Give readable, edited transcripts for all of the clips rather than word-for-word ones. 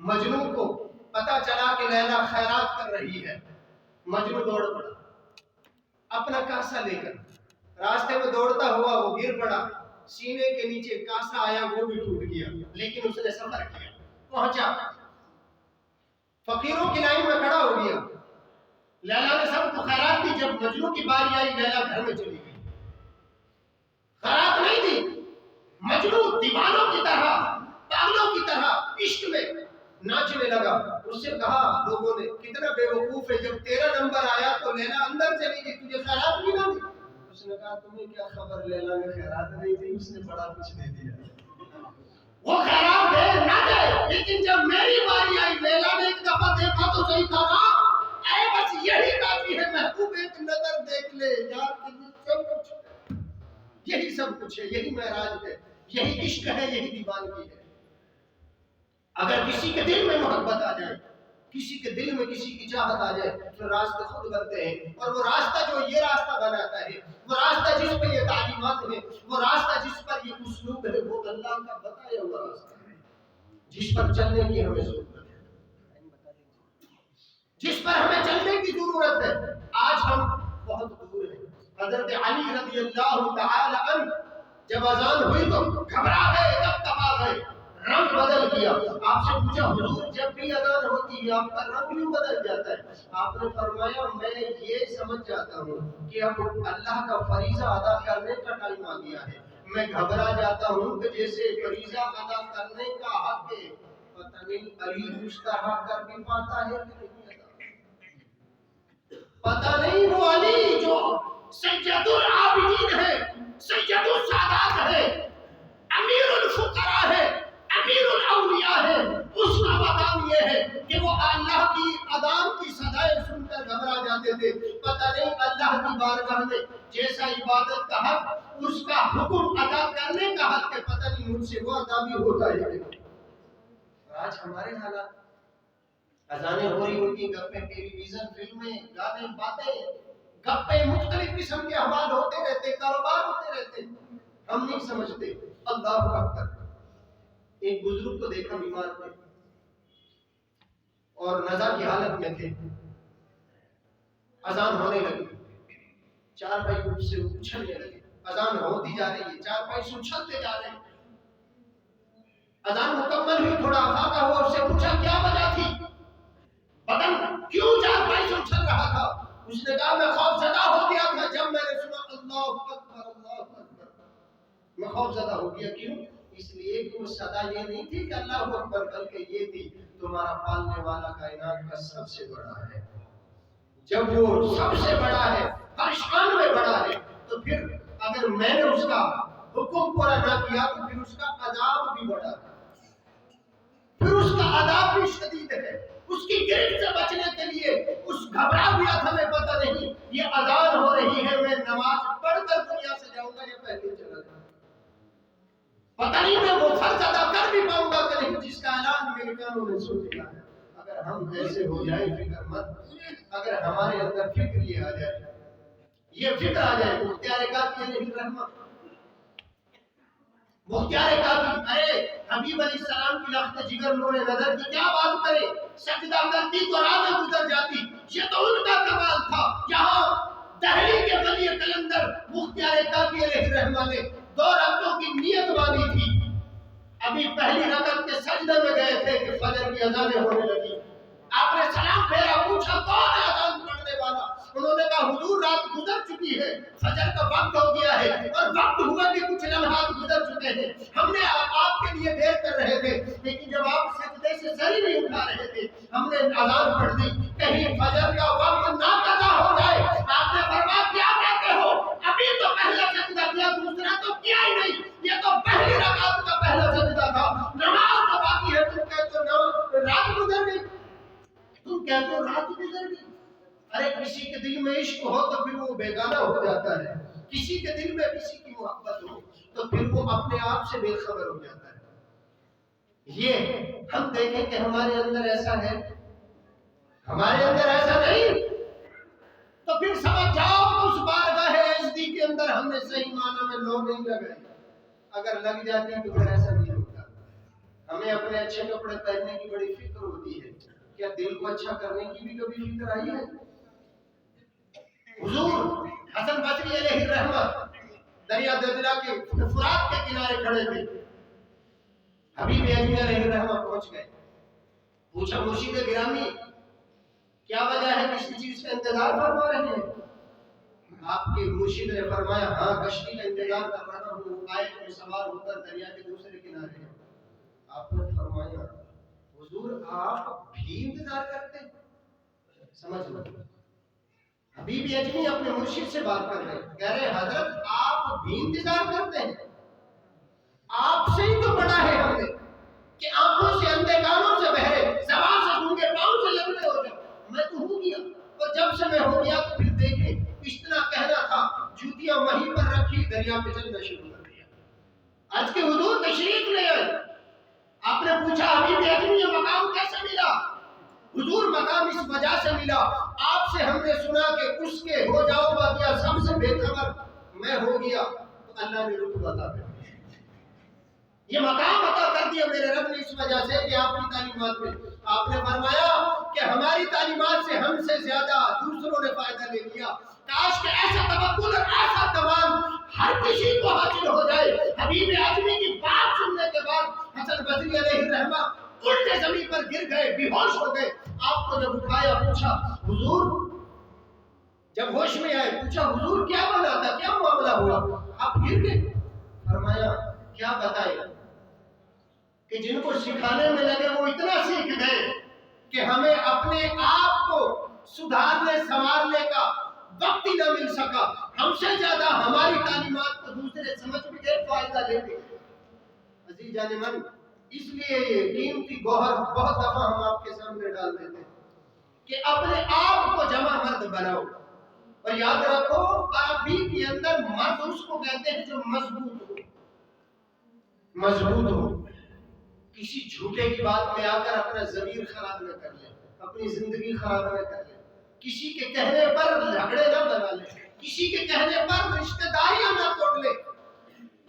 مجنون کو پتا چلا کہ لیلا خیرات کر رہی ہے، مجنون دوڑ پڑا اپنا کاسا لے کر، راستے میں دوڑتا ہوا وہ گر پڑا، سینے کے نیچے کاسا آیا، وہ بھی ٹوٹ گیا، لیکن اس نے صبر کیا، پہنچا فقیروں کی لائن میں کھڑا ہو گیا۔ لیلا نے سب کو خیرات دی، جب مجنون کی باری آئی لیلا گھر میں چلی گئی، خیرات نہیں دی۔ مجنون دیوانوں کی طرح، پاگلوں کی طرح عشق میں ناچنے لگا۔ اس سے کہا لوگوں نے کتنا بے وقوف ہے، جب تیرا نمبر آیا تو لیلا اندر چلی گئی، تجھے خیرات بھی نہ دی۔ اس نے کہا تمہیں کیا خبر، لیلا نے خیرات نہیں دی، اس نے بڑا کچھ دے دیا۔ وہ خیرات دے نہ دے، لیکن جب میری باری آئی لیلا نے ایک دفعہ دیکھا تو صحیح تھا نا، اے بس یہی کافی ہے محبوب، ایک نظر دیکھ لے یار، سب کچھ یہی سب کچھ ہے، یہی معراج ہے، یہی عشق ہے، یہی دیوانگی ہے۔ اگر کسی کے دل میں محبت آ جائے، کسی کے دل میں کسی کی چاہت آ جائے تو راستے خود بنتے ہیں، اور وہ راستہ جو یہ راستہ بناتا ہے، وہ راستہ جس پر یہ تعلیمات ہے، وہ راستہ جس پر یہ اسلوب ہے، وہ اللہ کا بتایا ہوا راستہ ہے، جس پر چلنے کی ہمیں ضرورت ہے، جس پر ہمیں چلنے کی ضرورت ہے۔ آج ہم بہت دور ہیں۔ حضرت علی رضی اللہ تعالی عنہ جب اذان ہوئی تو گھبرا گئے، تب تبا گئے، رنگ بدل گیا۔ آپ سے پوچھا حضور جب بھی اذان ہوتی ہے آپ کا رنگ کیوں بدل جاتا ہے؟ آپ نے فرمایا میں یہ سمجھ جاتا ہوں کہ اب اللہ کا فریضہ ادا کرنے کا ٹائم آ گیا ہے، میں گھبرا جاتا ہوں کہ جیسے فریضہ ادا کرنے کا حق ہے، پتہ نہیں علی مستحق کر بھی پاتا ہے کہ نہیں ادا، پتہ نہیں وہ علی جو سید العابدین ہے، سید السادات ہے، امیر الفقراء ہے، امیر الاولیاء ہے، اس کا مقام یہ ہے کہ وہ اللہ کی اذان کی صدائیں سن کر گھبرا جاتے تھے۔ پتہ نہیں اللہ کی بارگاہ میں جیسا عبادت کا حق، اس کا حکم ادا کرنے کا حق ہے، پتہ نہیں مجھ سے وہ ادا بھی ہوتا ہے۔ آج ہمارے حالات، اذانیں ہو رہی ہوتی، گپے، ٹیلی ویژن، فلمیں، گانے، باتیں، گپے، مختلف قسم کے احوال ہوتے رہتے، کاروبار ہوتے رہتے، ہم نہیں سمجھتے۔ اللہ اکبر۔ ایک بزرگ کو دیکھا بیمار تھے اور نزا کی حالت میں تھے، اذان ہونے لگی، چار بھائی اٹھ سے اچھلنے لگے، اذان ہوتی جا رہی ہے، چار بھائی سے اچھلتے جا رہے ہیں، اذان مکمل ہوئی، تھوڑا افاقہ ہوا، اس سے پوچھا کیا وجہ تھی، بدن کیوں چار بھائی سے اچھل رہا تھا؟ اس نے کہا میں خوف زدہ ہو گیا تھا، جب میں نے سنا اللہ اکبر اللہ اکبر، میں خوف زدہ ہو گیا۔ کیوں؟ اس لیے کہ وہ صدا یہ نہیں تھی کہ اللہ اکبر، بلکہ یہ تھی تمہارا پالنے والا کائنات کا سب سے بڑا ہے۔ جب وہ سب سے بڑا ہے، ہر شان میں بڑا ہے، تو پھر اگر میں نے اس کا حکم پورا نہ کیا تو پھر اس کا عذاب بھی بڑا ہے، پھر اس کا عذاب بھی شدید ہے۔ اس کی گرفت سے بچنے کے لیے اس گھبرا گیا تھا، میں پتہ نہیں یہ اذان ہو رہی ہے، میں نماز پڑھ کر دنیا سے جاؤں گا یا پہلے چلا جاؤں گا، پتہ نہیں میں وہ فرض ادا کر بھی پاؤں گا کہ نہیں جس کا اعلان میرے کانوں نے سن لیا ہے۔ اگر ہم ایسے ہو جائیں، فکر مت، اگر ہمارے اندر فکر یہ آ جائے، یہ فکر آ جائے، مختار کافی علیہ الرحمہ، مختار کافی، ارے حبیب علیہ السلام کی لخت جگر نور نظر کی کیا بات کرے، سجدہ کرتی تو راتیں گزر جاتی، یہ تو ان کا کمال تھا۔ یہاں دہلی کے ولی قلندر مختار کافی علیہ الرحمہ نے 2 رکعتوں کی نیت باندھی تھی، ابھی پہلی رکعت کے سجدے میں گئے تھے کہ فجر کی اذانیں ہونے لگی، آپ نے سلام پھیرا، پوچھا کون ہے اذان پڑھنے والا؟ انہوں نے کہا حضور رات گزر چکی ہے، فجر کا وقت ہو گیا ہے، اور وقت ہوا کہ کچھ لمحات گزر چکے ہیں، ہم نے آپ کے لیے دیر کر رہے تھے، لیکن جب آپ سجدے سے سر ہی نہیں اٹھا رہے تھے ہم نے اذان پڑھ دی، کہیں فجر کا وقت نہ قضا ہو جائے۔ آپ نے فرمایا کیا کہتے ہو، ابھی تو پہلا سجدہ کیا، دوسرا تو کیا ہی نہیں، یہ تو پہلی رکعت کا پہلا سجدہ تھا، نماز تو باقی ہے، تم کہتے ہو رات گزر گئی، تم کہتے ہو رات گزر گئی۔ ارے کسی کے دل میں عشق ہو تو پھر وہ بیگانہ ہو جاتا ہے، کسی کے دل میں کسی کی محبت ہو تو پھر وہ اپنے آپ سے بے خبر ہو جاتا ہے۔ یہ ہم دیکھیں کہ ہمارے اندر ایسا ہے، ہمارے اندر ایسا نہیں، تو پھر سمجھ جاؤ کہ اس بارگاہ عزتی کے اندر ہم نے صحیح معنی میں لو نہیں لگائی، اگر لگ جاتی تو پھر ایسا نہیں ہوتا۔ ہمیں ہمیں اپنے اچھے کپڑے پہننے کی بڑی فکر ہوتی ہے، کیا دل کو اچھا کرنے کی بھی کبھی فکر آئی ہے؟ حضور حسن بصری علیہ الرحمہ دریا دجلہ کے فرات کے کنارے کھڑے تھے، حبیب اجمی علیہ الرحمہ پہنچ گئے، پوچھا مرشد گرامی کیا وجہ ہے کسی چیز کا انتظار فرما رہے ہیں؟ آپ کے مرشد نے فرمایا ہاں کشتی کا انتظار کر رہا ہوں، قائد میں سوار ہو کر دریا کے دوسرے کنارے ہیں۔ آپ نے فرمایا حضور آپ بھی انتظار کرتے ہیں؟ سمجھ لو حبیب اجمی اپنے مرشد سے بات کر رہے ہیں، کہہ رہے حضرت آپ بھی انتظار کرتے ہیں؟ آپ سے ہی تو پڑھا ہے ہم نے کہ آنکھوں سے اندھے، کانوں سے بہرے، زبان سے گونگے، پاؤں سے لنگڑے ہو جائے۔ میں تو ہو گیا، اور جب سے میں ہو گیا تو پھر دیکھیں اتنا کہنا تھا، جوتیاں وہیں پر رکھی، دریا پہ چلنا شروع کر دیا۔ آج کے حضور تشریف لے آئے، آپ نے پوچھا حبیب اجمی یہ مقام کیسے ملا؟ حضور مقام اس وجہ سے ملا، آپ سے ہم نے سنا کہ اس کے ہو جاؤ باقیہ سب سے بے خبر میں ہو گیا، تو اللہ نے رتبہ عطا کر دیا، یہ مقام عطا کر دیا میرے رب نے اس وجہ سے کہ آپ کی تعلیمات میں آپ نے فرمایا کہ ہماری تعلیمات سے ہم سے زیادہ دوسروں نے فائدہ لے لیا، کاش کہ ایسا توکل اور ایسا کمال ہر کسی کو حاصل ہو جائے۔ حبیب اجمی کی بات سننے کے بعد حسن بصری علیہ الرحمہ الٹے زمین پر گر گئے، بے ہوش ہو گئے۔ آپ کو جب اٹھایا پوچھا حضور، جب ہوش میں آئے پوچھا حضور کیا بنا تھا، کیا معاملہ ہوا؟ آپ گر گئے۔ فرمایا کیا بتائے کہ جن کو سکھانے میں لگے وہ اتنا سیکھ گئے کہ ہمیں اپنے آپ کو سدھارنے سنوارنے کا وقت ہی نہ مل سکا، ہم سے زیادہ ہماری تعلیمات کو دوسرے سمجھ بھی گئے، فائدہ لے بھی گئے۔ عزیز جان من، اس لیے یہ قیمتی گوہر بہت دفعہ ہم آپ کے سامنے ڈال دیتے ہیں کہ اپنے آپ کو جمع مرد بناؤ، اور یاد رکھو عربی کے اندر مرد اس کو کہتے ہیں جو مضبوط ہو، مضبوط ہو، کسی جھوٹے کی بات میں آ کر اپنا ضمیر خراب نہ کر لے، اپنی زندگی خراب نہ کر لے، کسی کے کہنے پر جھگڑے نہ بنا لے، کسی کے کہنے پر رشتہ داریاں نہ توڑ لے۔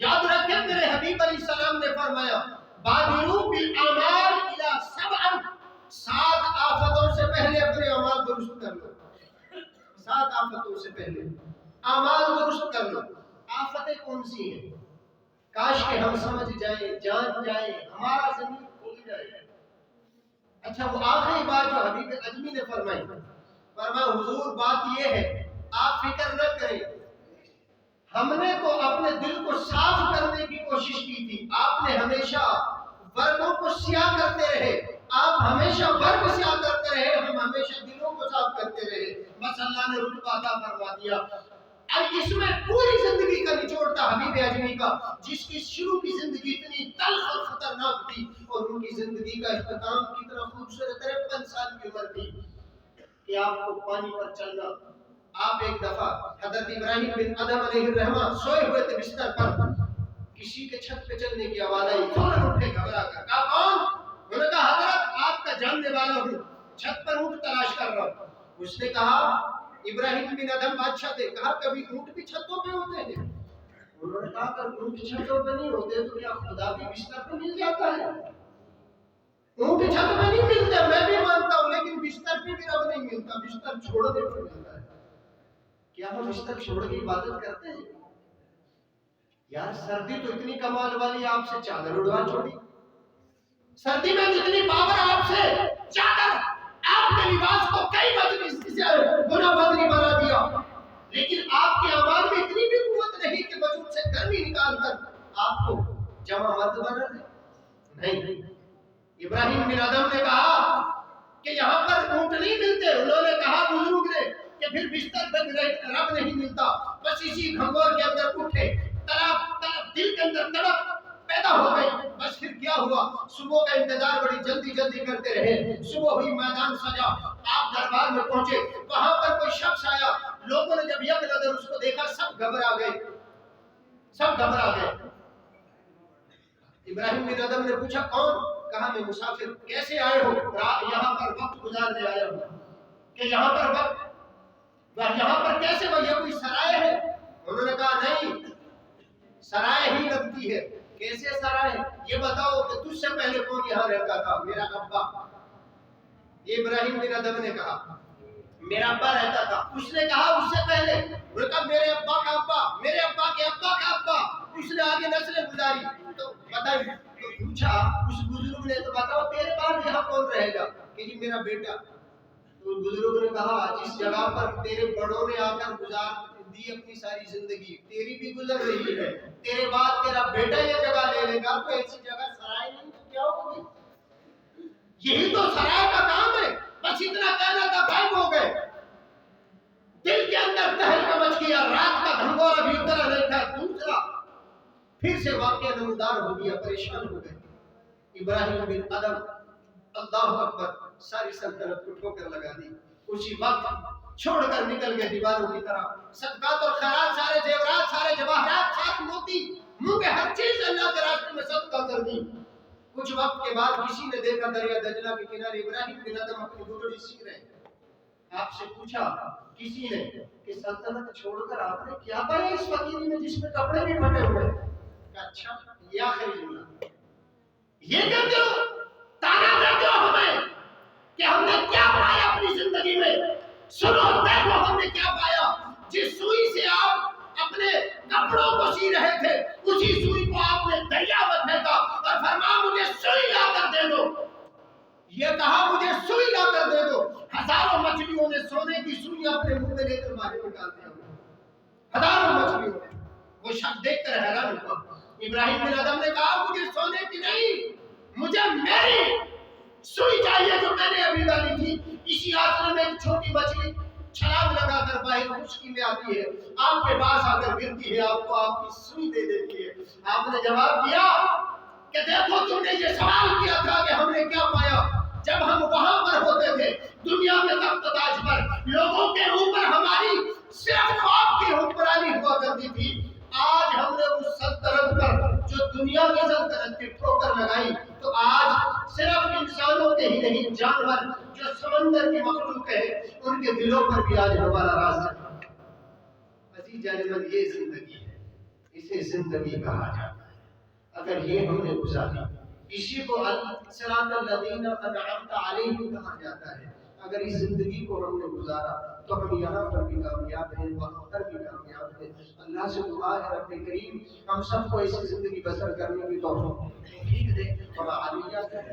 یاد رکھیں میرے حبیب علیہ السلام نے فرمایا بادروا بالاعمال الی سبع، 7 آفتوں سے پہلے اپنے اعمال درست کر لو، 7 آفتوں سے پہلے اعمال درست کر لو۔ آفتیں کون سی ہیں؟ کاش کہ ہم سمجھ جائیں، جان جائیں، ہمارا ضمیر کھل جائے۔ اچھا وہ آخری بات جو حبیب اجمی نے فرمایا حضور بات یہ ہے آپ فکر نہ کریں، ہم نے تو اپنے دل کو صاف کرنے کی کوشش کی تھی، آپ نے ہمیشہ ورگوں کو سیاہ کرتے رہے، آپ ہمیشہ ورگ سیاہ کرتے رہے، ہم ہمیشہ دلوں کو صاف کرتے رہے، بس اللہ نے رتبہ عطا فرما دیا۔ اب اس میں پوری زندگی کا نچوڑ تھا حبیب اجمی کا، جس کی شروع کی زندگی اتنی تلخ اور خطرناک تھی، اور ان کی زندگی کا اختتام کتنا خوبصورت، 53 سال کی عمر تھی کہ آپ کو پانی پر چلنا۔ آپ ایک دفعہ حضرت ابراہیم بن ادم علیہ الرحمہ سوئے ہوئے تھے بستر پر، کسی کے چھت پہ چلنے کی آواز آئی، فوراً اٹھے گھبرا کر، کہا کون؟ انہوں نے کہا حضرت آپ کا جاننے والا ہوں، چھت پر اونٹ تلاش کر رہا ہوں۔ اس نے کہا ابراہیم بن ادم بادشاہ تھے، کہا کبھی اونٹ بھی چھتوں پہ ہوتے ہیں؟ انہوں نے کہا اگر اونٹ چھتوں پہ نہیں ہوتے تو کیا خدا بھی بستر پہ مل جاتا ہے؟ اونٹ چھت پہ نہیں ملتے میں بھی مانتا ہوں، لیکن بستر پہ بھی رب نہیں ملتا، بستر چھوڑنے پہ ملتا ہے۔ کیا ہم بستر چھوڑ کے عبادت کرتے ہیں؟ یار سردی تو اتنی کمال والی، آپ سے چادر اڑوا چھوڑی، سردی میں جتنی پاور آپ سے، چادر آپ کے لباس کو کئی گنا بدنی بنا دیا، لیکن آپ کے اعمال میں اتنی بھی قوت نہیں کہ وجود سے گرمی نکال کر آپ کو جمع مرد بنا دے۔ نہیں، ابراہیم بن ادم نے کہا کہ یہاں پر اونٹ نہیں ملتے، انہوں نے کہا بزرگ نے کہ پھر بستر پہ رب نہیں ملتا، بس اسی گھنگور کے اندر اٹھے، طلب دل کے اندر تڑپ پیدا ہو گئی۔ بس پھر کیا ہوا، صبح کا انتظار بڑی جلدی جلدی کرتے رہے، صبح ہوئی میدان سجا، آپ دربار میں پہنچے، وہاں پر کوئی شخص آیا، لوگوں نے جب یک نظر اس کو دیکھا سب گھبرا گئے، سب گھبرا گئے۔ ابراہیم بن ادم نے پوچھا کون؟ کہا میں مسافر۔ کیسے آئے ہو؟ یہاں پر وقت گزارنے آیا ہوں۔ کہ یہاں پر وقت، یہاں پر کیسے وہ، یہ کوئی سرائے ہے؟ انہوں نے کہا نہیں، سرائے ہی لگتی ہے۔ کیسے سرائے؟ یہ بتاؤ کہ تجھ سے پہلے کون یہاں رہتا تھا؟ میرا ابا۔ ابراہیم بن ادم نے کہا میرا ابا رہتا تھا۔ اس نے کہا اس سے پہلے، انہوں نے کہا میرے ابا کا ابا، میرے ابا کے ابا کا ابا۔ اس نے آگے نسلیں گزاری تو بتائی، تو پوچھا اس بزرگ نے تو بتاؤ تیرے بعد یہاں کون رہے گا؟ کہ جی میرا بیٹا۔ تو بزرگ نے کہا جس جگہ پر تیرے بڑوں نے آ کر گزار دی اپنی ساری زندگی، تیری بھی گزر رہی ہے، تیرے بعد تیرا بیٹا یہ جگہ لے لے گا، تو ایسی جگہ سرائے نہیں تو کیا ہوگی؟ یہی تو سرائے کا کام ہے۔ بس اتنا کہنا تھا، غائب ہو گئے۔ دل کے اندر تہلکہ مچ گیا، رات کا دھنگور ابھی اترا نہیں تھا۔ دوسرا پھر سے واقعہ نمودار ہو گیا، پریشان ہو گئے۔ ابراہیم بن ادم، اللہ اکبر، ساری سلطنت کو ٹھوکر لگا دی۔ اسی وقت چھوڑ کر نکل گئے دیواروں کی طرح۔ صدقات اور خیرات، سارے زیورات، سارے جواہرات، سارے موتی، منہ کے ہر چیز اللہ کے راستے میں صدقہ کر دی۔ کچھ وقت کے بعد کسی نے دیکھا دریا دجلہ کے کنارے ابراہیم بن ادم اپنی گھڑی سی رہے۔ آپ سے پوچھا کسی نے کہ سلطنت چھوڑ کر آپ نے کیا پایا اس فقیری میں جس میں کپڑے بھی پھٹے ہوئے؟ اچھا یہ آخری جملہ، یہ کہتے ہو، تانا دیتے ہو ہمیں کہ ہم نے کیا پایا اپنی زندگی میں؟ سنو دیکھو ہم نے کیا پایا۔ جس سوئی سے آپ اپنے کپڑوں کو سی رہے تھے، اسی سوئی کو آپ نے دریا میں پھینکا اور فرمایا مجھے سوئی لا کر دے دو۔ یہ کہا مجھے سوئی لا کر دے دو۔ ہزاروں مچھلیوں نے سونے کی سوئی اپنے منہ میں لے کر باہر نکال دیا۔ ہزاروں مچھلیوں نے۔ وہ شخص دیکھ کر حیران ہوا۔ ابراہیم بن ادم نے کہا مجھے سونے کی نہیں، مجھے میری سوئی چاہیے جو میں نے ابھی ڈالی تھی۔ اسی آسرے میں ایک چھوٹی مچھلی چھلانگ لگا کر باہر خشکی میں آتی ہے، آپ کے پاس آ کر گرتی ہے، آپ کو آپ کی سوئی دے دیتی ہے۔ آپ نے جواب دیا کہ دیکھو تم نے یہ سوال کیا تھا کہ ہم نے کیا پایا۔ جب ہم وہاں پر ہوتے تھے دنیا کے تخت تاج پر، لوگوں کے اوپر ہماری صرف خواب کی حکمرانی ہوا کرتی تھی۔ آج ہم نے اس سلطنت پر جو دنیا کی سلطنت کی ٹھوکر لگائی، تو آج صرف انسانوں کے ہی نہیں، جانور جو سمندر کی مخلوق ہے ان کے دلوں پر بھی آج ہمارا راز ہے۔ عزیز جانب یہ زندگی ہے، اسے زندگی کہا جاتا ہے۔ اگر یہ ہم نے گزاری، اسی کو صراط الذین انعمت علیہم کہا جاتا ہے۔ اگر اس زندگی کو ہم نے گزارا تو ہم یہاں پر بھی کامیاب ہیں، وہاں پر بھی کامیاب ہیں۔ اللہ سے دعا ہے رب کریم ہم سب کو ایسی زندگی بسر کرنے کی توفیق دے۔ اور عالیہ سے